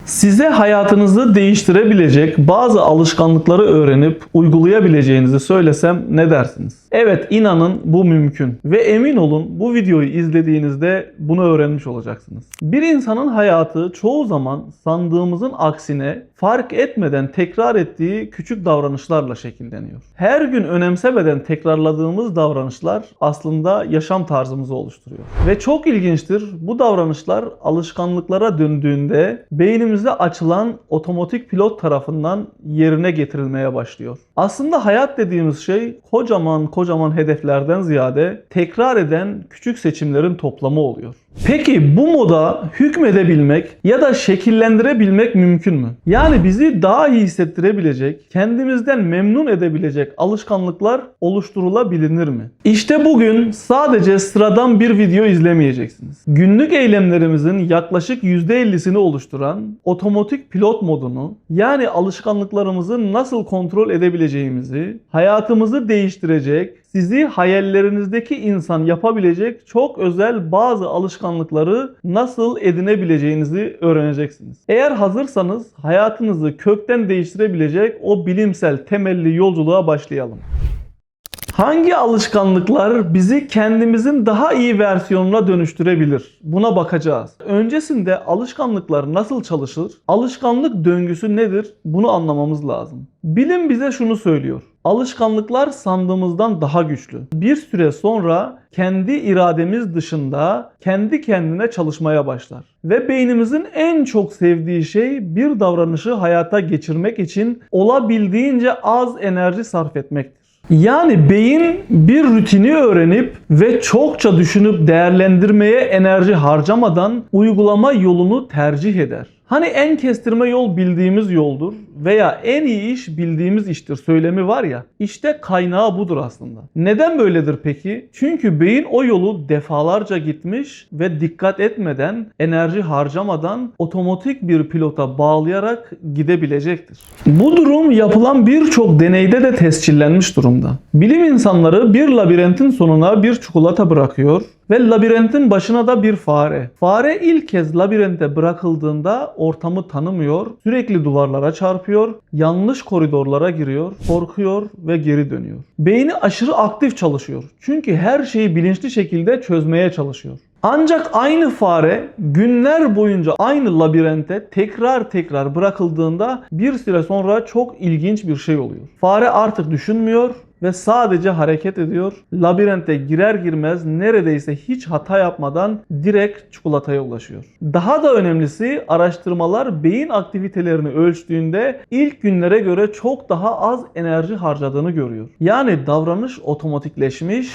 Size hayatınızı değiştirebilecek bazı alışkanlıkları öğrenip uygulayabileceğinizi söylesem ne dersiniz? Evet, inanın bu mümkün ve emin olun bu videoyu izlediğinizde bunu öğrenmiş olacaksınız. Bir insanın hayatı çoğu zaman sandığımızın aksine fark etmeden tekrar ettiği küçük davranışlarla şekilleniyor. Her gün önemsemeden tekrarladığımız davranışlar aslında yaşam tarzımızı oluşturuyor. Ve çok ilginçtir, bu davranışlar alışkanlıklara döndüğünde beynimizde açılan otomatik pilot tarafından yerine getirilmeye başlıyor. Aslında hayat dediğimiz şey kocaman hedeflerden ziyade tekrar eden küçük seçimlerin toplamı oluyor. Peki bu moda hükmedebilmek ya da şekillendirebilmek mümkün mü? Yani bizi daha iyi hissettirebilecek, kendimizden memnun edebilecek alışkanlıklar oluşturulabilir mi? İşte bugün sadece sıradan bir video izlemeyeceksiniz. Günlük eylemlerimizin yaklaşık %50'sini oluşturan otomatik pilot modunu, yani alışkanlıklarımızı nasıl kontrol edebileceğimizi, hayatımızı değiştirecek, sizi hayallerinizdeki insan yapabilecek çok özel bazı alışkanlıkları nasıl edinebileceğinizi öğreneceksiniz. Eğer hazırsanız hayatınızı kökten değiştirebilecek o bilimsel temelli yolculuğa başlayalım. Hangi alışkanlıklar bizi kendimizin daha iyi versiyonuna dönüştürebilir? Buna bakacağız. Öncesinde alışkanlıklar nasıl çalışır? Alışkanlık döngüsü nedir? Bunu anlamamız lazım. Bilim bize şunu söylüyor. Alışkanlıklar sandığımızdan daha güçlü. Bir süre sonra kendi irademiz dışında kendi kendine çalışmaya başlar. Ve beynimizin en çok sevdiği şey bir davranışı hayata geçirmek için olabildiğince az enerji sarf etmektir. Yani beyin bir rutini öğrenip ve çokça düşünüp değerlendirmeye enerji harcamadan uygulama yolunu tercih eder. Hani en kestirme yol bildiğimiz yoldur veya en iyi iş bildiğimiz iştir söylemi var ya, işte kaynağı budur aslında. Neden böyledir peki? Çünkü beyin o yolu defalarca gitmiş ve dikkat etmeden, enerji harcamadan otomatik bir pilota bağlayarak gidebilecektir. Bu durum yapılan birçok deneyde de tescillenmiş durumda. Bilim insanları bir labirentin sonuna bir çikolata bırakıyor ve labirentin başına da bir fare. Fare ilk kez labirente bırakıldığında ortamı tanımıyor, sürekli duvarlara çarpıyor, yanlış koridorlara giriyor, korkuyor ve geri dönüyor. Beyni aşırı aktif çalışıyor. Çünkü her şeyi bilinçli şekilde çözmeye çalışıyor. Ancak aynı fare günler boyunca aynı labirente tekrar bırakıldığında bir süre sonra çok ilginç bir şey oluyor. Fare artık düşünmüyor ve sadece hareket ediyor. Labirente girer girmez neredeyse hiç hata yapmadan direkt çikolataya ulaşıyor. Daha da önemlisi, araştırmalar beyin aktivitelerini ölçtüğünde ilk günlere göre çok daha az enerji harcadığını görüyor. Yani davranış otomatikleşmiş.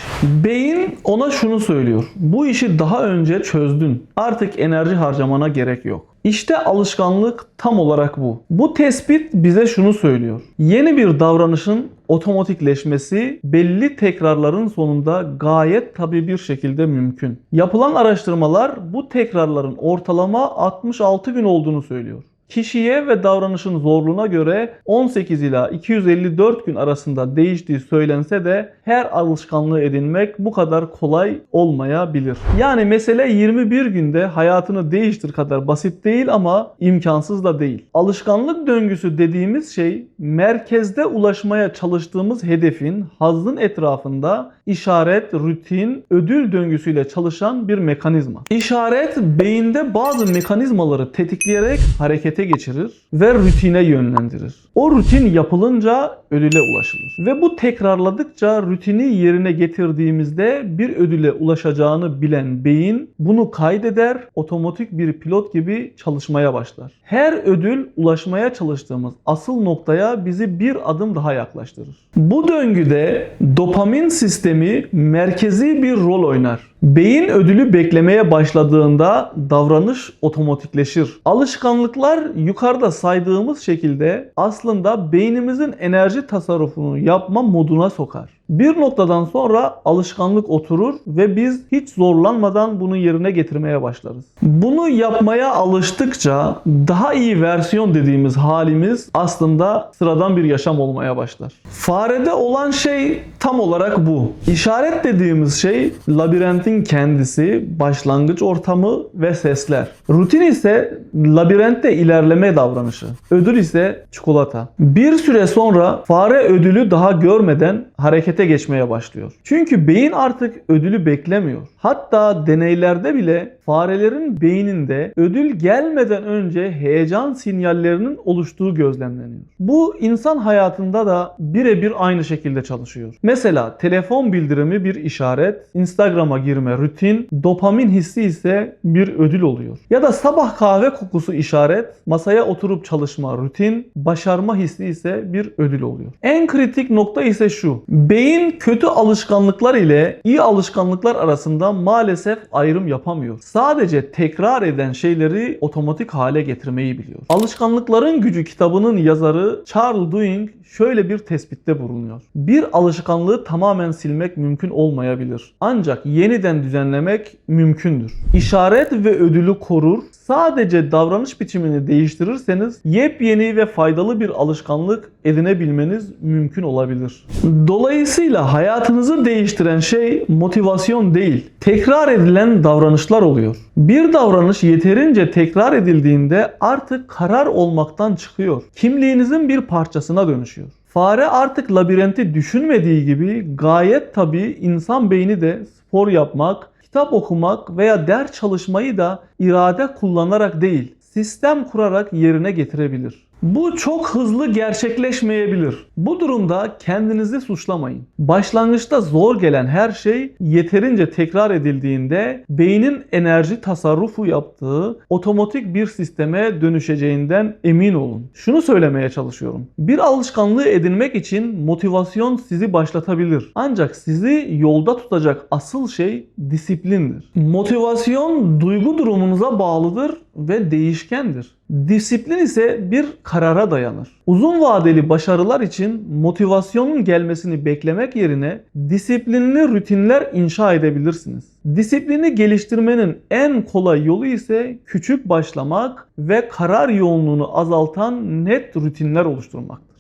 Beyin ona şunu söylüyor: bu işi daha önce çözdün. Artık enerji harcamana gerek yok. İşte alışkanlık tam olarak bu. Bu tespit bize şunu söylüyor: yeni bir davranışın otomatikleşmesi belli tekrarların sonunda gayet tabii bir şekilde mümkün. Yapılan araştırmalar bu tekrarların ortalama 66 gün olduğunu söylüyor. Kişiye ve davranışın zorluğuna göre 18 ila 254 gün arasında değiştiği söylense de her alışkanlığı edinmek bu kadar kolay olmayabilir. Yani mesele 21 günde hayatını değiştir kadar basit değil ama imkansız da değil. Alışkanlık döngüsü dediğimiz şey merkezde ulaşmaya çalıştığımız hedefin, hazzın etrafında işaret, rutin, ödül döngüsüyle çalışan bir mekanizma. İşaret beyinde bazı mekanizmaları tetikleyerek harekete geçirir ve rutine yönlendirir. O rutin yapılınca ödüle ulaşılır. Ve bu tekrarladıkça rutini yerine getirdiğimizde bir ödüle ulaşacağını bilen beyin bunu kaydeder, otomatik bir pilot gibi çalışmaya başlar. Her ödül ulaşmaya çalıştığımız asıl noktaya bizi bir adım daha yaklaştırır. Bu döngüde dopamin sistemi merkezi bir rol oynar. Beyin ödülü beklemeye başladığında davranış otomatikleşir. Alışkanlıklar yukarıda saydığımız şekilde aslında beynimizin enerji tasarrufunu yapma moduna sokar. Bir noktadan sonra alışkanlık oturur ve biz hiç zorlanmadan bunu yerine getirmeye başlarız. Bunu yapmaya alıştıkça daha iyi versiyon dediğimiz halimiz aslında sıradan bir yaşam olmaya başlar. Farede olan şey tam olarak bu. İşaret dediğimiz şey labirentin kendisi, başlangıç ortamı ve sesler. Rutin ise labirentte ilerleme davranışı. Ödül ise çikolata. Bir süre sonra fare ödülü daha görmeden harekete geçmeye başlıyor. Çünkü beyin artık ödülü beklemiyor. Hatta deneylerde bile farelerin beyninde ödül gelmeden önce heyecan sinyallerinin oluştuğu gözlemleniyor. Bu insan hayatında da birebir aynı şekilde çalışıyor. Mesela telefon bildirimi bir işaret, Instagram'a girme rutin, dopamin hissi ise bir ödül oluyor. Ya da sabah kahve kokusu işaret, masaya oturup çalışma rutin, başarma hissi ise bir ödül oluyor. En kritik nokta ise şu: beyin kötü alışkanlıklar ile iyi alışkanlıklar arasında maalesef ayrım yapamıyor. Sadece tekrar eden şeyleri otomatik hale getirmeyi biliyor. Alışkanlıkların Gücü kitabının yazarı Charles Duhigg şöyle bir tespitte bulunuyor. Bir alışkanlığı tamamen silmek mümkün olmayabilir. Ancak yeniden düzenlemek mümkündür. İşaret ve ödülü korur. Sadece davranış biçimini değiştirirseniz yepyeni ve faydalı bir alışkanlık edinebilmeniz mümkün olabilir. Dolayısıyla hayatınızı değiştiren şey motivasyon değil, tekrar edilen davranışlar oluyor. Bir davranış yeterince tekrar edildiğinde artık karar olmaktan çıkıyor. Kimliğinizin bir parçasına dönüşüyor. Fare artık labirenti düşünmediği gibi gayet tabii insan beyni de spor yapmak, kitap okumak veya ders çalışmayı da irade kullanarak değil, sistem kurarak yerine getirebilir. Bu çok hızlı gerçekleşmeyebilir. Bu durumda kendinizi suçlamayın. Başlangıçta zor gelen her şey yeterince tekrar edildiğinde beynin enerji tasarrufu yaptığı otomatik bir sisteme dönüşeceğinden emin olun. Şunu söylemeye çalışıyorum. Bir alışkanlığı edinmek için motivasyon sizi başlatabilir. Ancak sizi yolda tutacak asıl şey disiplindir. Motivasyon duygu durumunuza bağlıdır ve değişkendir. Disiplin ise bir karara dayanır. Uzun vadeli başarılar için motivasyonun gelmesini beklemek yerine disiplinli rutinler inşa edebilirsiniz. Disiplini geliştirmenin en kolay yolu ise küçük başlamak ve karar yoğunluğunu azaltan net rutinler oluşturmaktır.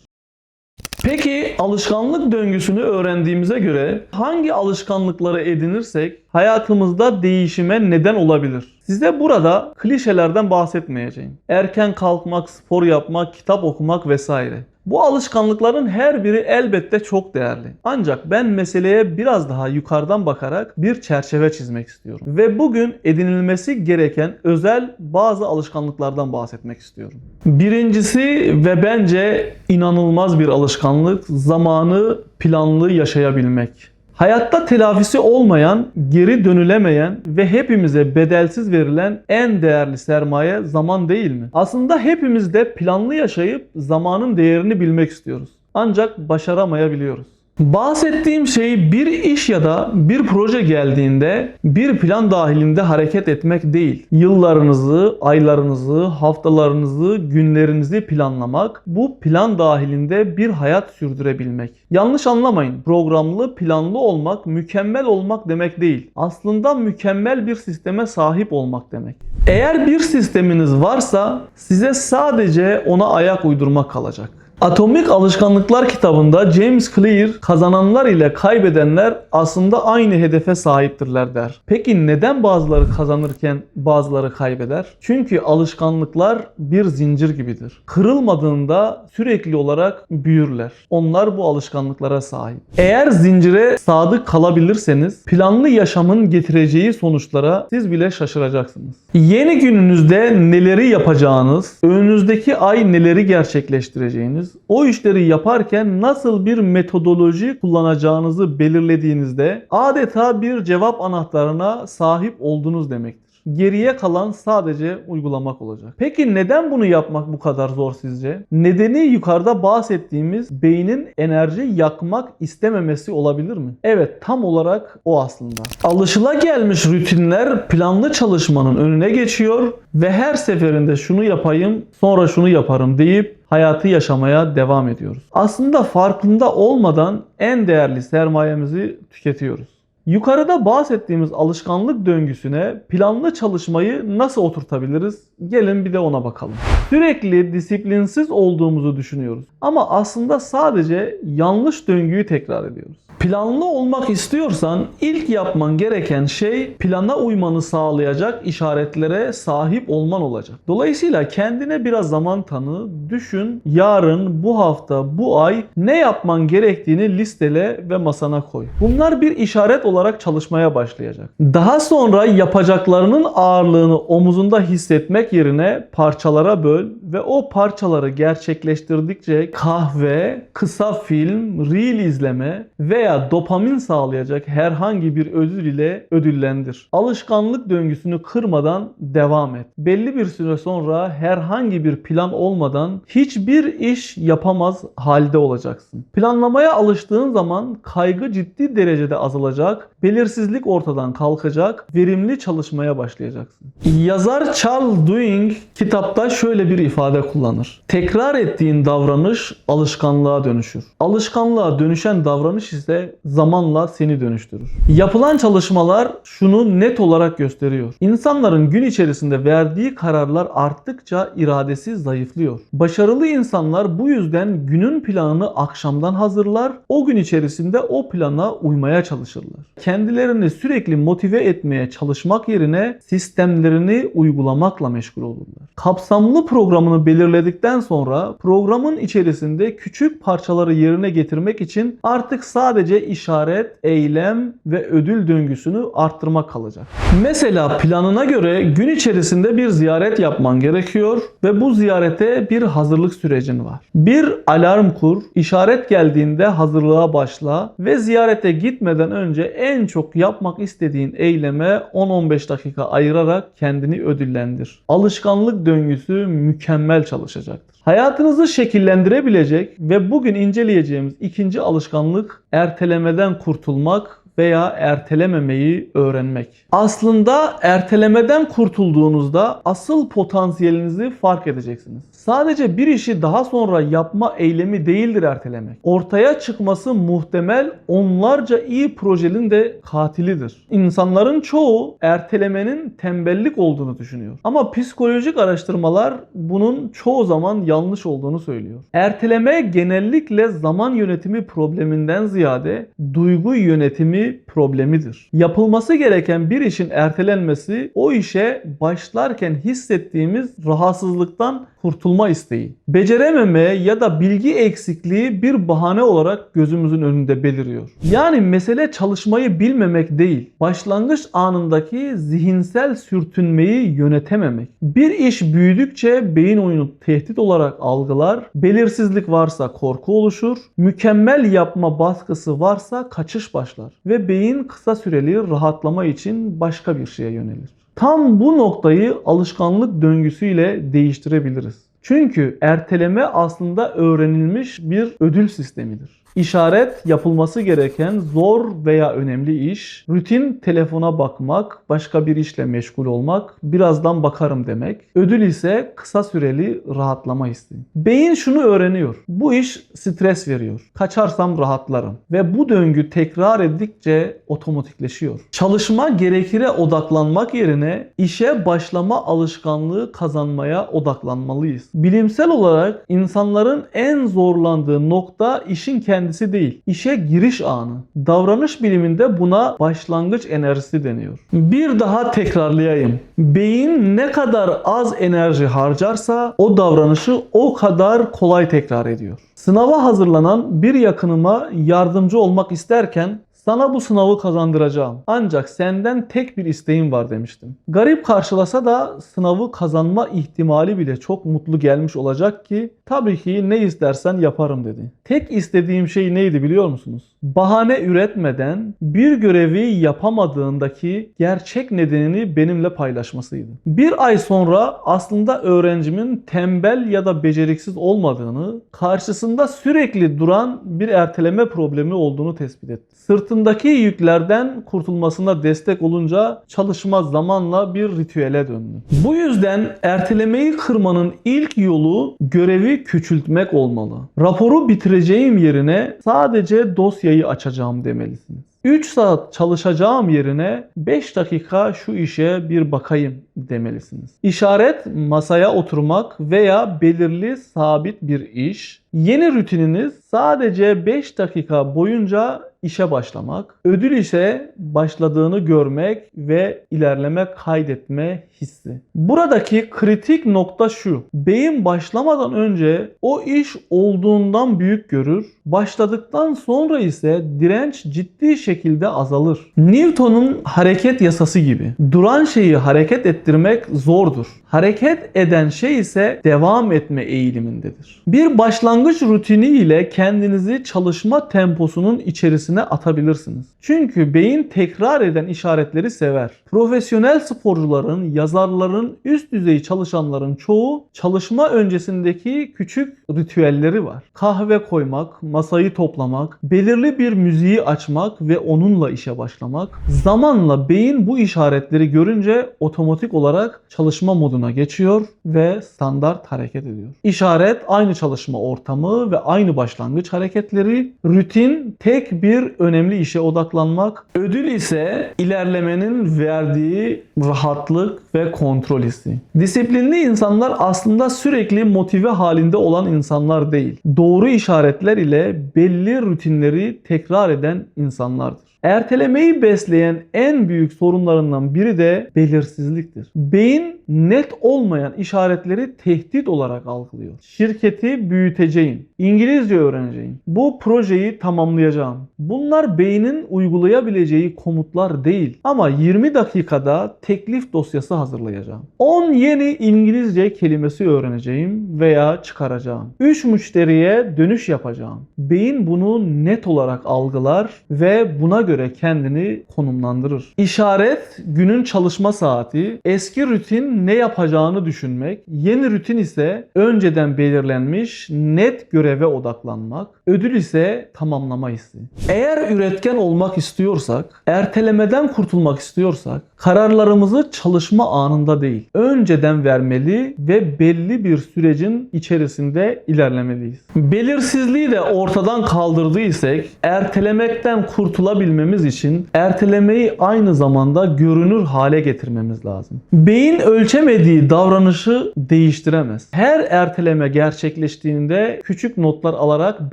Peki alışkanlık döngüsünü öğrendiğimize göre hangi alışkanlıkları edinirsek hayatımızda değişime neden olabilir? Size burada klişelerden bahsetmeyeceğim. Erken kalkmak, spor yapmak, kitap okumak vesaire. Bu alışkanlıkların her biri elbette çok değerli. Ancak ben meseleye biraz daha yukarıdan bakarak bir çerçeve çizmek istiyorum. Ve bugün edinilmesi gereken özel bazı alışkanlıklardan bahsetmek istiyorum. Birincisi ve bence inanılmaz bir alışkanlık, zamanı planlı yaşayabilmek. Hayatta telafisi olmayan, geri dönülemeyen ve hepimize bedelsiz verilen en değerli sermaye zaman değil mi? Aslında hepimiz de planlı yaşayıp zamanın değerini bilmek istiyoruz. Ancak başaramayabiliyoruz. Bahsettiğim şey bir iş ya da bir proje geldiğinde bir plan dahilinde hareket etmek değil. Yıllarınızı, aylarınızı, haftalarınızı, günlerinizi planlamak, bu plan dahilinde bir hayat sürdürebilmek. Yanlış anlamayın. Programlı, planlı olmak, mükemmel olmak demek değil. Aslında mükemmel bir sisteme sahip olmak demek. Eğer bir sisteminiz varsa size sadece ona ayak uydurmak kalacak. Atomik Alışkanlıklar kitabında James Clear, kazananlar ile kaybedenler aslında aynı hedefe sahiptirler der. Peki neden bazıları kazanırken bazıları kaybeder? Çünkü alışkanlıklar bir zincir gibidir. Kırılmadığında sürekli olarak büyürler. Onlar bu alışkanlıklara sahip. Eğer zincire sadık kalabilirseniz planlı yaşamın getireceği sonuçlara siz bile şaşıracaksınız. Yeni gününüzde neleri yapacağınız, önünüzdeki ay neleri gerçekleştireceğiniz, o işleri yaparken nasıl bir metodoloji kullanacağınızı belirlediğinizde adeta bir cevap anahtarına sahip oldunuz demektir. Geriye kalan sadece uygulamak olacak. Peki neden bunu yapmak bu kadar zor sizce? Nedeni yukarıda bahsettiğimiz beynin enerji yakmak istememesi olabilir mi? Evet, tam olarak o aslında. Alışılagelmiş rutinler planlı çalışmanın önüne geçiyor ve her seferinde şunu yapayım, sonra şunu yaparım deyip hayatı yaşamaya devam ediyoruz. Aslında farkında olmadan en değerli sermayemizi tüketiyoruz. Yukarıda bahsettiğimiz alışkanlık döngüsüne planlı çalışmayı nasıl oturtabiliriz? Gelin bir de ona bakalım. Sürekli disiplinsiz olduğumuzu düşünüyoruz. Ama aslında sadece yanlış döngüyü tekrar ediyoruz. Planlı olmak istiyorsan ilk yapman gereken şey plana uymanı sağlayacak işaretlere sahip olman olacak. Dolayısıyla kendine biraz zaman tanı, düşün, yarın, bu hafta, bu ay ne yapman gerektiğini listele ve masana koy. Bunlar bir işaret olarak çalışmaya başlayacak. Daha sonra yapacaklarının ağırlığını omuzunda hissetmek yerine parçalara böl ve o parçaları gerçekleştirdikçe kahve, kısa film, reel izleme veya dopamin sağlayacak herhangi bir ödül ile ödüllendir. Alışkanlık döngüsünü kırmadan devam et. Belli bir süre sonra herhangi bir plan olmadan hiçbir iş yapamaz halde olacaksın. Planlamaya alıştığın zaman kaygı ciddi derecede azalacak, belirsizlik ortadan kalkacak, verimli çalışmaya başlayacaksın. Yazar Charles Duhigg kitapta şöyle bir ifade kullanır. Tekrar ettiğin davranış alışkanlığa dönüşür. Alışkanlığa dönüşen davranış ise zamanla seni dönüştürür. Yapılan çalışmalar şunu net olarak gösteriyor. İnsanların gün içerisinde verdiği kararlar arttıkça iradesi zayıflıyor. Başarılı insanlar bu yüzden günün planını akşamdan hazırlar, o gün içerisinde o plana uymaya çalışırlar. Kendilerini sürekli motive etmeye çalışmak yerine sistemlerini uygulamakla meşgul olurlar. Kapsamlı programını belirledikten sonra programın içerisinde küçük parçaları yerine getirmek için artık sadece işaret, eylem ve ödül döngüsünü arttırmak kalacak. Mesela planına göre gün içerisinde bir ziyaret yapman gerekiyor ve bu ziyarete bir hazırlık sürecin var. Bir alarm kur, işaret geldiğinde hazırlığa başla ve ziyarete gitmeden önce en çok yapmak istediğin eyleme 10-15 dakika ayırarak kendini ödüllendir. Alışkanlık döngüsü mükemmel çalışacaktır. Hayatınızı şekillendirebilecek ve bugün inceleyeceğimiz ikinci alışkanlık ertelemeden kurtulmak veya ertelememeyi öğrenmek. Aslında ertelemeden kurtulduğunuzda asıl potansiyelinizi fark edeceksiniz. Sadece bir işi daha sonra yapma eylemi değildir ertelemek. Ortaya çıkması muhtemel onlarca iyi projenin de katilidir. İnsanların çoğu ertelemenin tembellik olduğunu düşünüyor. Ama psikolojik araştırmalar bunun çoğu zaman yanlış olduğunu söylüyor. Erteleme genellikle zaman yönetimi probleminden ziyade duygu yönetimi problemidir. Yapılması gereken bir işin ertelenmesi o işe başlarken hissettiğimiz rahatsızlıktan kurtulma isteği. Becerememe ya da bilgi eksikliği bir bahane olarak gözümüzün önünde beliriyor. Yani mesele çalışmayı bilmemek değil, başlangıç anındaki zihinsel sürtünmeyi yönetememek. Bir iş büyüdükçe beyin oyunu tehdit olarak algılar, belirsizlik varsa korku oluşur, mükemmel yapma baskısı varsa kaçış başlar ve beyin kısa süreli rahatlama için başka bir şeye yönelir. Tam bu noktayı alışkanlık döngüsüyle değiştirebiliriz. Çünkü erteleme aslında öğrenilmiş bir ödül sistemidir. İşaret yapılması gereken zor veya önemli iş, rutin telefona bakmak, başka bir işle meşgul olmak, birazdan bakarım demek. Ödül ise kısa süreli rahatlama isteği. Beyin şunu öğreniyor. Bu iş stres veriyor. Kaçarsam rahatlarım. Ve bu döngü tekrar edildikçe otomatikleşiyor. Çalışma gerekire odaklanmak yerine işe başlama alışkanlığı kazanmaya odaklanmalıyız. Bilimsel olarak insanların en zorlandığı nokta işin kendisi değil, işe giriş anı. Davranış biliminde buna başlangıç enerjisi deniyor. Bir daha tekrarlayayım. Beyin ne kadar az enerji harcarsa o davranışı o kadar kolay tekrar ediyor. Sınava hazırlanan bir yakınıma yardımcı olmak isterken Sana bu sınavı kazandıracağım. Ancak senden tek bir isteğim var demiştim. Garip karşılasa da sınavı kazanma ihtimali bile çok mutlu gelmiş olacak ki tabii ki ne istersen yaparım dedi. Tek istediğim şey neydi biliyor musunuz? Bahane üretmeden bir görevi yapamadığındaki gerçek nedenini benimle paylaşmasıydı. Bir ay sonra aslında öğrencimin tembel ya da beceriksiz olmadığını, karşısında sürekli duran bir erteleme problemi olduğunu tespit etti. Sırtındaki yüklerden kurtulmasına destek olunca çalışma zamanla bir ritüele döndü. Bu yüzden ertelemeyi kırmanın ilk yolu görevi küçültmek olmalı. Raporu bitireceğim yerine sadece dosyayı açacağım demelisiniz. 3 saat çalışacağım yerine 5 dakika şu işe bir bakayım demelisiniz. İşaret masaya oturmak veya belirli sabit bir iş. Yeni rutininiz sadece 5 dakika boyunca işe başlamak. Ödül ise başladığını görmek ve ilerleme kaydetme hissi. Buradaki kritik nokta şu. Beyin başlamadan önce o iş olduğundan büyük görür. Başladıktan sonra ise direnç ciddi şekilde azalır. Newton'un hareket yasası gibi. Duran şeyi hareket ettirmek zordur. Hareket eden şey ise devam etme eğilimindedir. Bir başlangıç rutini ile kendinizi çalışma temposunun içerisine atabilirsiniz. Çünkü beyin tekrar eden işaretleri sever. Profesyonel sporcuların, yazarların, üst düzey çalışanların çoğu çalışma öncesindeki küçük ritüelleri var. Kahve koymak, masayı toplamak, belirli bir müziği açmak ve onunla işe başlamak. Zamanla beyin bu işaretleri görünce otomatik olarak çalışma moduna geçiyor ve standart hareket ediyor. İşaret aynı çalışma ortamı ve aynı başlangıç hareketleri. Rutin tek bir önemli işe odaklanmak. Ödül ise ilerlemenin verdiği rahatlık ve kontrol hissi. Disiplinli insanlar aslında sürekli motive halinde olan insanlar değil. Doğru işaretler ile belli rutinleri tekrar eden insanlardır. Ertelemeyi besleyen en büyük sorunlarından biri de belirsizliktir. Beyin net olmayan işaretleri tehdit olarak algılıyor. Şirketi büyüteceğim, İngilizce öğreneceğim, bu projeyi tamamlayacağım. Bunlar beynin uygulayabileceği komutlar değil. Ama 20 dakikada teklif dosyası hazırlayacağım. 10 yeni İngilizce kelimesi öğreneceğim veya çıkaracağım. 3 müşteriye dönüş yapacağım. Beyin bunu net olarak algılar ve buna göre kendini konumlandırır. İşaret günün çalışma saati, eski rutin ne yapacağını düşünmek, yeni rutin ise önceden belirlenmiş net göreve odaklanmak, ödül ise tamamlama hissi. Eğer üretken olmak istiyorsak, ertelemeden kurtulmak istiyorsak, kararlarımızı çalışma anında değil, önceden vermeli ve belli bir sürecin içerisinde ilerlemeliyiz. Belirsizliği de ortadan kaldırdıysak, ertelemekten kurtulabilmemiz için ertelemeyi aynı zamanda görünür hale getirmemiz lazım. Beyin ölçemediği davranışı değiştiremez. Her erteleme gerçekleştiğinde küçük notlar alarak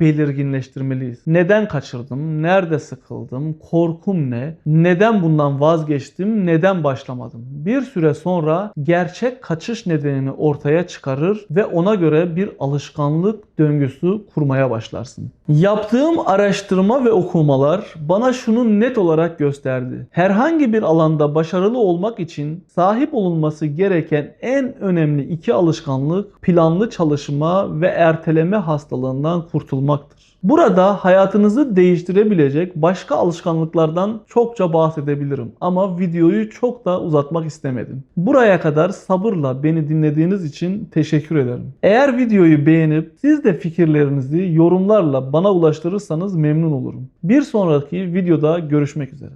belirginleştirmeliyiz. Neden kaçırdım? Nerede sıkıldım? Korkum ne? Neden bundan vazgeçtim? Neden başlamadım? Bir süre sonra gerçek kaçış nedenini ortaya çıkarır ve ona göre bir alışkanlık döngüsü kurmaya başlarsın. Yaptığım araştırma ve okumalar bana şunu net olarak gösterdi. Herhangi bir alanda başarılı olmak için sahip olunması gereken en önemli iki alışkanlık planlı çalışma ve erteleme hastalığından kurtulmaktır. Burada hayatınızı değiştirebilecek başka alışkanlıklardan çokça bahsedebilirim ama videoyu çok da uzatmak istemedim. Buraya kadar sabırla beni dinlediğiniz için teşekkür ederim. Eğer videoyu beğenip siz de fikirlerinizi yorumlarla bana ulaştırırsanız memnun olurum. Bir sonraki videoda görüşmek üzere.